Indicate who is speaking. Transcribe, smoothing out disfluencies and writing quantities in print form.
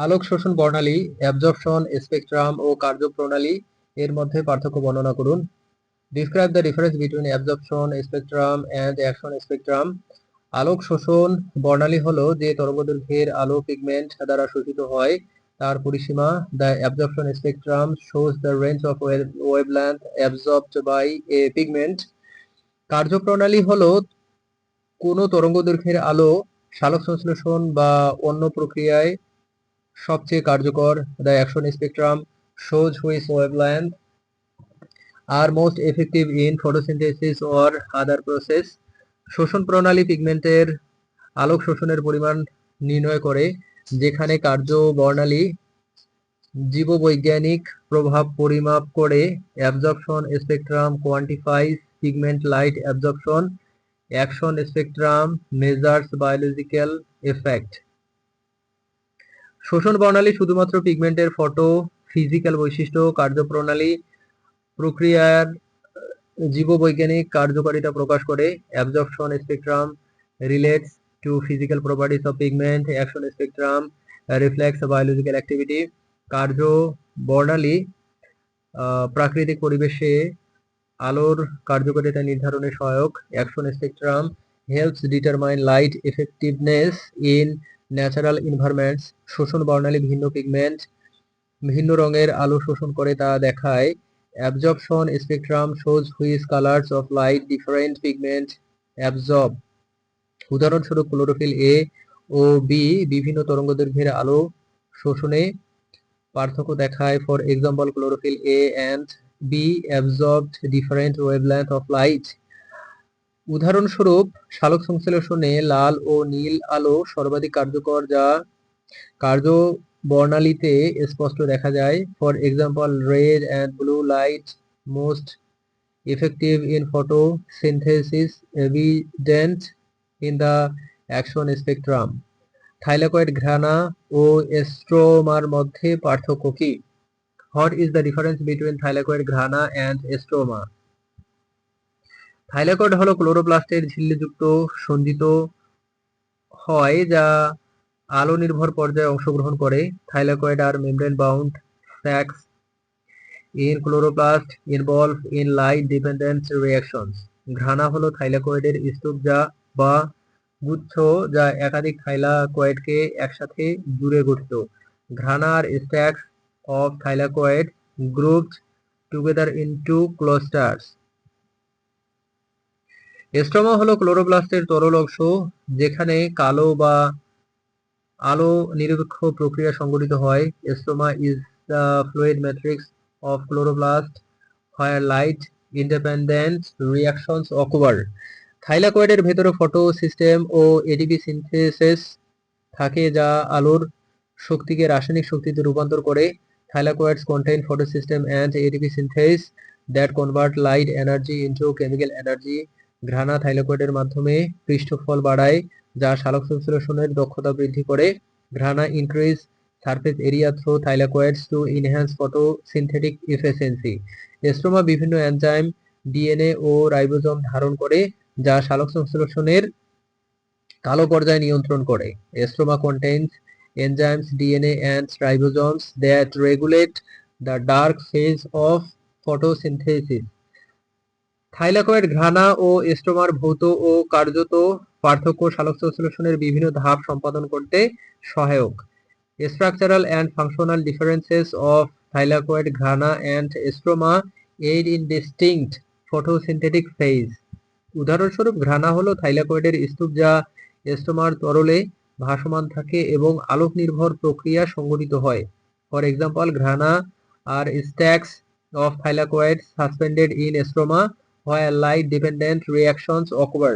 Speaker 1: আলোক শোষণ বর্ণালী, absorption spectrum ও কার্যপ্রণালী এর মধ্যে পার্থক্য বর্ণনা করুন। Describe the difference between absorption spectrum and action spectrum. আলোক শোষণ বর্ণালী হলো যে তরঙ্গদৈর্ঘ্যের আলো পিগমেন্ট দ্বারা শোষিত হয় তার পরিসীমা। The absorption spectrum shows the range of wavelength absorbed by a pigment. কার্যপ্রণালী হলো কোনো তরঙ্গদৈর্ঘ্যের আলো সালোক সংশ্লেষণ বা অন্য প্রক্রিয়ায় সবচেয়ে কার্যকর। The action spectrum shows which wavelength are most effective in photosynthesis or other process. শোষণ প্রণালী পিগমেন্টের আলোক শোষণের পরিমাণ নির্ণয় করে, যেখানে কার্য বর্ণালী জীববৈজ্ঞানিক প্রভাব পরিমাপ করে। Absorption spectrum quantifies pigment light absorption. Action spectrum measures biological effect. শোষণ বর্ণালী শুধুমাত্র পিগমেন্টের ফটো ফিজিক্যাল বৈশিষ্ট্য, কার্যপ্রণালী প্রক্রিয়ার জীববৈজ্ঞানিক কার্যকারিতা প্রকাশ করে। Absorption spectrum relates to physical properties of pigment. Action spectrum reflects biological activity. কার্য বর্ণালী প্রাকৃতিক পরিবেশে আলোর কার্যকারিতা নির্ধারণে সহায়ক। Action spectrum helps determine light effectiveness in natural environments. শোষণ বর্ণালী ভিন্ন পিগমেন্ট ভিন্ন রঙের আলো শোষণ করে তা দেখায়। Absorption spectrum shows which colours of light different pigment absorb. উদাহরণস্বরূপ ক্লোরোফিল এ ও বি বিভিন্ন তরঙ্গদৈর্ঘ্যের আলো শোষণে পার্থক্য দেখায়। For example, chlorophyll A and B absorbed different wavelength of light. উদাহরণস্বরূপ সালোক সংশ্লেষণে লাল ও নীল আলো সর্বাধিক কার্যকর, যা কার্য বর্ণালীতে স্পষ্ট দেখা যায়। For example, red and blue light most effective in photosynthesis evident in the action spectrum. Thylakoid grana ও স্ট্রোমার মধ্যে পার্থক্য কি? What is the difference between thylakoid grana and stroma? Thylakoid হলো ক্লোরোপ্লাস্টের ঝিল্লিযুক্ত সঞ্চিত হয় যা আলো নির্ভর পর্যায়ে অংশগ্রহণ করে। Thylakoid are membrane bound sacs in chloroplast involved in light dependent reactions. Grana হলো থাইলাকয়েডের স্তূপ বা গুচ্ছ যা একাধিক থাইলাকয়েডকে একসাথে জুড়ে গঠিত। Grana are stacks of thylakoid grouped together into clusters. Stroma হলো ক্লোরোপ্লাস্টের তরল অংশ যেখানে কালো বা আলো নিরপেক্ষ প্রক্রিয়া সংঘটিত হয়। Stroma is the fluid matrix of chloroplast where light independent reactions occur. থাইলাকয়েডের ভেতরে ফটো সিস্টেম ও এটিপি সিনথেসিস থাকে যা আলোর শক্তিকে রাসায়নিক শক্তিতে রূপান্তর করে। থাইলাকয়েডস contain photosystem and ATP synthase that convert light energy into chemical energy. ঘ্রাণা থাইলাকয়েডের মাধ্যমে পৃষ্ঠফল বাড়ায় যা সালোক সংশ্লেষণের দক্ষতা বৃদ্ধি করে। ঘ্রাণা increase surface area through thylakoids to enhance photosynthetic efficiency. Stroma বিভিন্ন এনজাইম, ডিএনএ ও রাইবোজোম ধারণ করে যা সালোক সংশ্লেষণের কালো পর্যায় নিয়ন্ত্রণ করে। Stroma contains enzymes, DNA and ribosomes that regulate the dark phase of photosynthesis. Thylakoid grana ও স্ট্রোমার ভৌত ও কার্যত পার্থক্য সালোক সংশ্লেষণের বিভিন্ন ধাপ সম্পাদন করতে সহায়ক। Structural and functional differences of thylakoid grana and stroma aid in distinct photosynthetic phase. উদাহরণস্বরূপ ঘ্রাণা হলো থাইলাকয়েডের স্তূপ যা স্ট্রোমার তরলে ভাসমান থাকে এবং আলোক নির্ভর প্রক্রিয়া সংঘটিত হয়। For example, grana are stacks of thylakoids suspended in stroma where light dependent reactions occur.